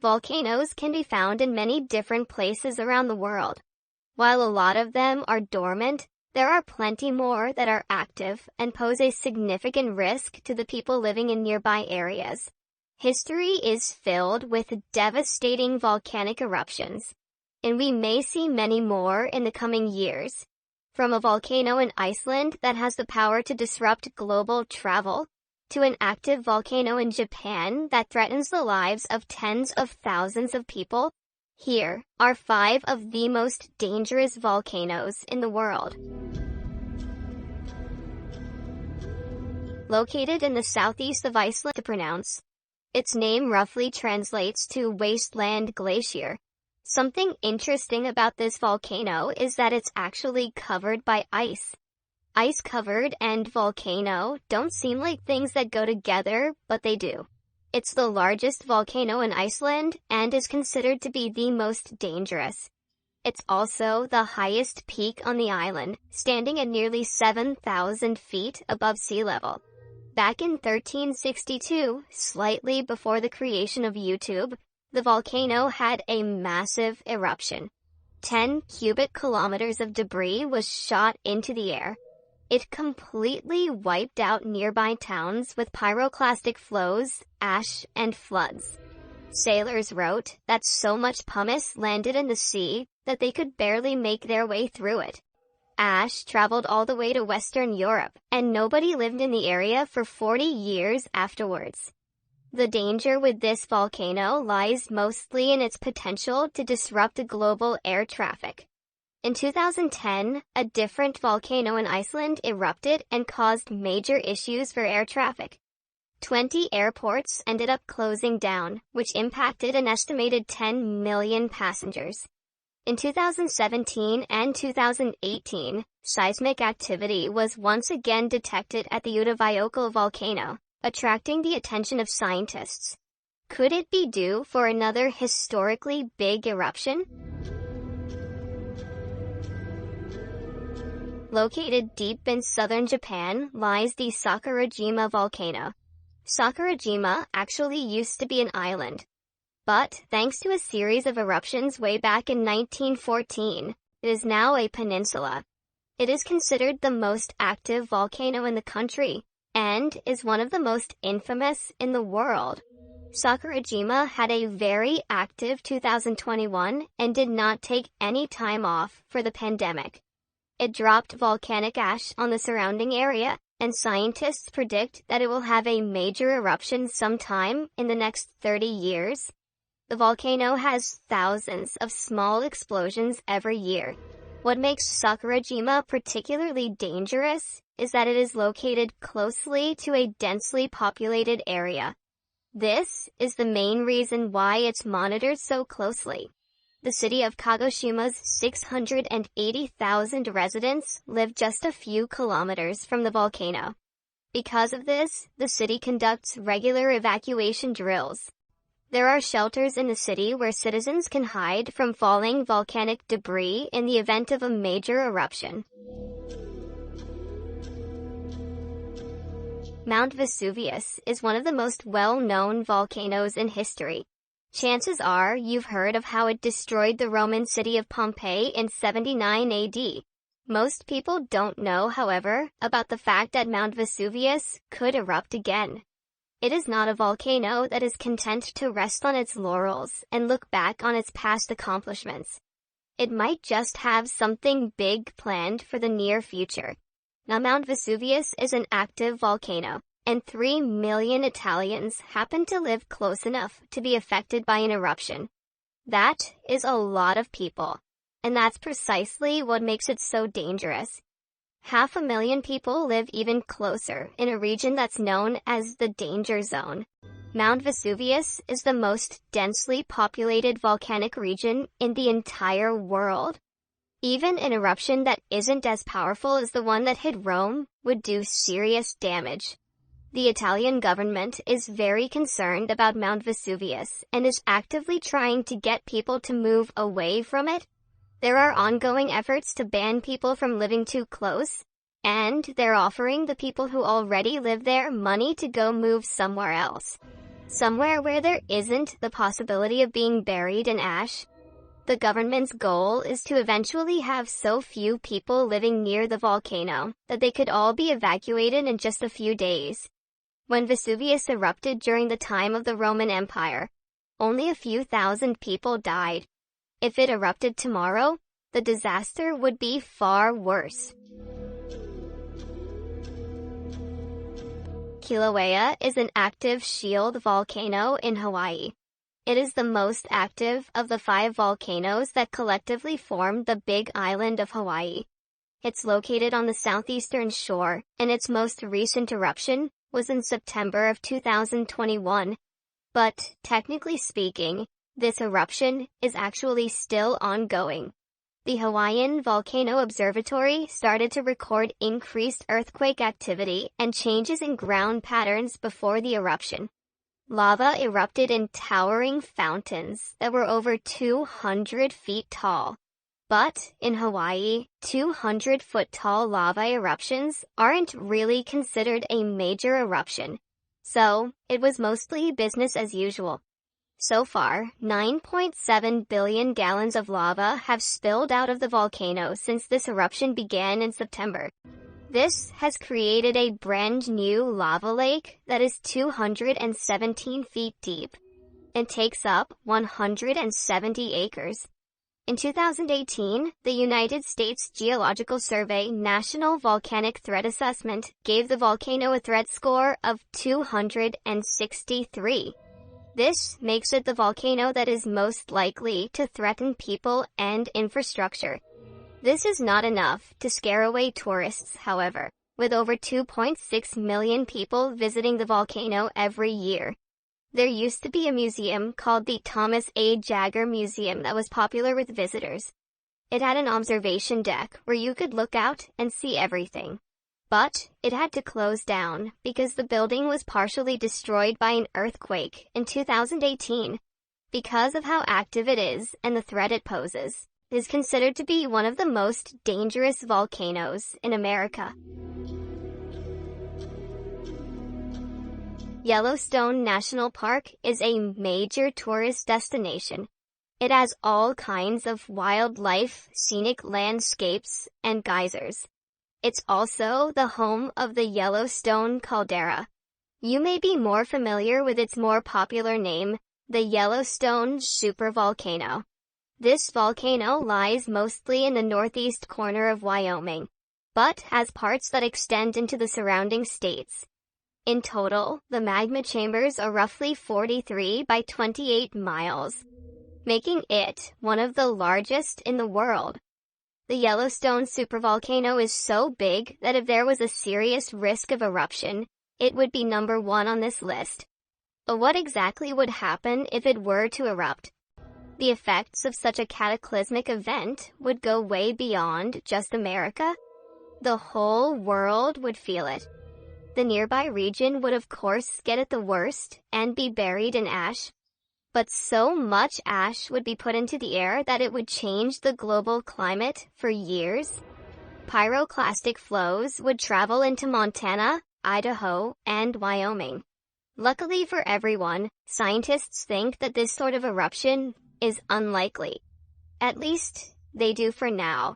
Volcanoes can be found in many different places around the world. While a lot of them are dormant, there are plenty more that are active and pose a significant risk to the people living in nearby areas. History is filled with devastating volcanic eruptions, and we may see many more in the coming years. From a volcano in Iceland that has the power to disrupt global travel, to an active volcano in Japan that threatens the lives of tens of thousands of people, here are 5 of the most dangerous volcanoes in the world. Located in the southeast of Iceland to pronounce, its name roughly translates to wasteland glacier. Something interesting about this volcano is that it's actually covered by ice. Ice-covered and volcano don't seem like things that go together, but they do. It's the largest volcano in Iceland and is considered to be the most dangerous. It's also the highest peak on the island, standing at nearly 7,000 feet above sea level. Back in 1362, slightly before the creation of YouTube, the volcano had a massive eruption. 10 cubic kilometers of debris was shot into the air. It completely wiped out nearby towns with pyroclastic flows, ash, and floods. Sailors wrote that so much pumice landed in the sea that they could barely make their way through it. Ash traveled all the way to Western Europe, and nobody lived in the area for 40 years afterwards. The danger with this volcano lies mostly in its potential to disrupt global air traffic. In 2010, a different volcano in Iceland erupted and caused major issues for air traffic. 20 airports ended up closing down, which impacted an estimated 10 million passengers. In 2017 and 2018, seismic activity was once again detected at the Oreafajokull volcano, attracting the attention of scientists. Could it be due for another historically big eruption? Located deep in southern Japan lies the Sakurajima volcano. Sakurajima actually used to be an island, but thanks to a series of eruptions way back in 1914, it is now a peninsula. It is considered the most active volcano in the country, and is one of the most infamous in the world. Sakurajima had a very active 2021 and did not take any time off for the pandemic. It dropped volcanic ash on the surrounding area, and scientists predict that it will have a major eruption sometime in the next 30 years. The volcano has thousands of small explosions every year. What makes Sakurajima particularly dangerous is that it is located closely to a densely populated area. This is the main reason why it's monitored so closely. The city of Kagoshima's 680,000 residents live just a few kilometers from the volcano. Because of this, the city conducts regular evacuation drills. There are shelters in the city where citizens can hide from falling volcanic debris in the event of a major eruption. Mount Vesuvius is one of the most well-known volcanoes in history. Chances are you've heard of how it destroyed the Roman city of Pompeii in 79 AD. Most people don't know, however, about the fact that Mount Vesuvius could erupt again. It is not a volcano that is content to rest on its laurels and look back on its past accomplishments. It might just have something big planned for the near future. Now, Mount Vesuvius is an active volcano, and 3 million Italians happen to live close enough to be affected by an eruption. That is a lot of people, and that's precisely what makes it so dangerous. 500,000 people live even closer in a region that's known as the danger zone. Mount Vesuvius is the most densely populated volcanic region in the entire world. Even an eruption that isn't as powerful as the one that hit Rome would do serious damage. The Italian government is very concerned about Mount Vesuvius and is actively trying to get people to move away from it. There are ongoing efforts to ban people from living too close, and they're offering the people who already live there money to go move somewhere else. somewhere where there isn't the possibility of being buried in ash. The government's goal is to eventually have so few people living near the volcano that they could all be evacuated in just a few days. When Vesuvius erupted during the time of the Roman Empire, only a few thousand people died. If it erupted tomorrow, the disaster would be far worse. Kilauea is an active shield volcano in Hawaii. It is the most active of the 5 volcanoes that collectively form the Big Island of Hawaii. It's located on the southeastern shore, and its most recent eruption was in September of 2021. But, technically speaking, this eruption is actually still ongoing. The Hawaiian Volcano Observatory started to record increased earthquake activity and changes in ground patterns before the eruption. Lava erupted in towering fountains that were over 200 feet tall. But, in Hawaii, 200-foot-tall lava eruptions aren't really considered a major eruption. So, it was mostly business as usual. So far, 9.7 billion gallons of lava have spilled out of the volcano since this eruption began in September. This has created a brand new lava lake that is 217 feet deep and takes up 170 acres. In 2018, the United States Geological Survey National Volcanic Threat Assessment gave the volcano a threat score of 263. This makes it the volcano that is most likely to threaten people and infrastructure. This is not enough to scare away tourists, however, with over 2.6 million people visiting the volcano every year. There used to be a museum called the Thomas A. Jagger Museum that was popular with visitors. It had an observation deck where you could look out and see everything. But it had to close down because the building was partially destroyed by an earthquake in 2018. Because of how active it is and the threat it poses, it is considered to be one of the most dangerous volcanoes in America. Yellowstone National Park is a major tourist destination. It has all kinds of wildlife, scenic landscapes, and geysers. It's also the home of the Yellowstone Caldera. You may be more familiar with its more popular name, the Yellowstone supervolcano. This volcano lies mostly in the northeast corner of Wyoming, but has parts that extend into the surrounding states. In total, the magma chambers are roughly 43 by 28 miles, making it one of the largest in the world. The Yellowstone supervolcano is so big that if there was a serious risk of eruption, it would be number 1 on this list. But what exactly would happen if it were to erupt? The effects of such a cataclysmic event would go way beyond just America. The whole world would feel it. The nearby region would of course get it the worst and be buried in ash. But so much ash would be put into the air that it would change the global climate for years. Pyroclastic flows would travel into Montana, Idaho, and Wyoming. Luckily for everyone, scientists think that this sort of eruption is unlikely. At least, they do for now.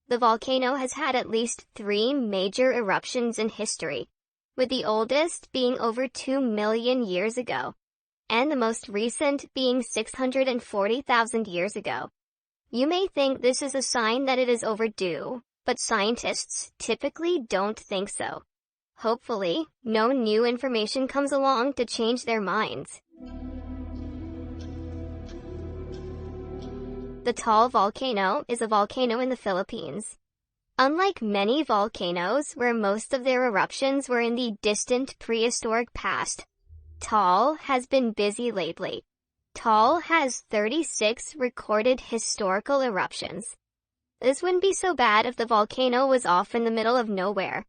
The volcano has had at least 3 major eruptions in history, with the oldest being over 2 million years ago, and the most recent being 640,000 years ago. You may think this is a sign that it is overdue, but scientists typically don't think so. Hopefully, no new information comes along to change their minds. The Taal volcano is a volcano in the Philippines. Unlike many volcanoes where most of their eruptions were in the distant prehistoric past, Taal has been busy lately. Taal has 36 recorded historical eruptions. This wouldn't be so bad if the volcano was off in the middle of nowhere.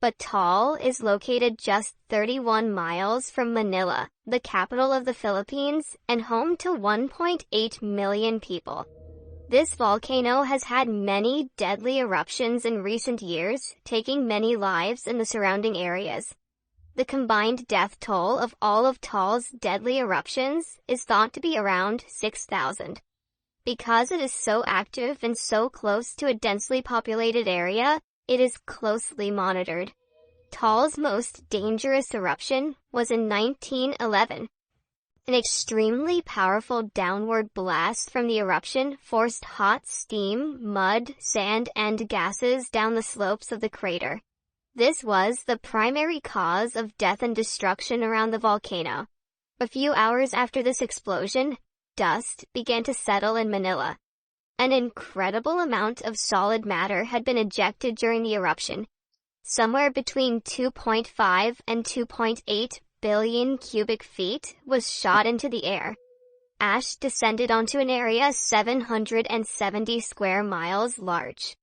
But Taal is located just 31 miles from Manila, the capital of the Philippines, and home to 1.8 million people. This volcano has had many deadly eruptions in recent years, taking many lives in the surrounding areas. The combined death toll of all of Taal's deadly eruptions is thought to be around 6,000. Because it is so active and so close to a densely populated area, it is closely monitored. Taal's most dangerous eruption was in 1911. An extremely powerful downward blast from the eruption forced hot steam, mud, sand, and gases down the slopes of the crater. This was the primary cause of death and destruction around the volcano. A few hours after this explosion, dust began to settle in Manila. An incredible amount of solid matter had been ejected during the eruption. Somewhere between 2.5 and 2.8 billion cubic feet was shot into the air. Ash descended onto an area 770 square miles large.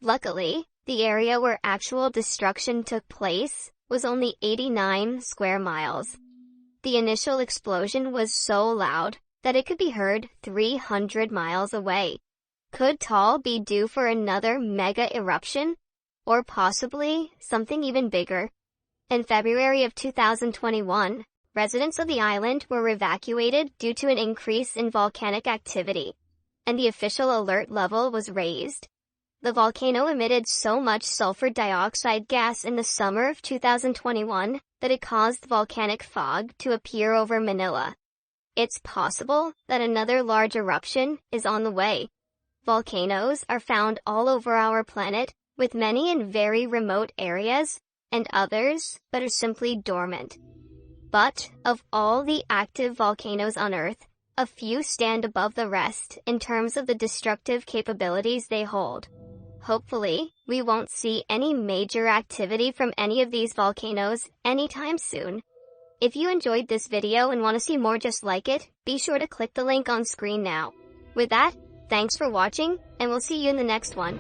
Luckily, the area where actual destruction took place was only 89 square miles. The initial explosion was so loud that it could be heard 300 miles away. Could Taal be due for another mega eruption? Or possibly something even bigger? In February of 2021, residents of the island were evacuated due to an increase in volcanic activity, and the official alert level was raised. The volcano emitted so much sulfur dioxide gas in the summer of 2021 that it caused volcanic fog to appear over Manila. It's possible that another large eruption is on the way. Volcanoes are found all over our planet, with many in very remote areas, and others that are simply dormant. But of all the active volcanoes on Earth, a few stand above the rest in terms of the destructive capabilities they hold. Hopefully, we won't see any major activity from any of these volcanoes anytime soon. If you enjoyed this video and want to see more just like it, be sure to click the link on screen now. With that, thanks for watching, and we'll see you in the next one.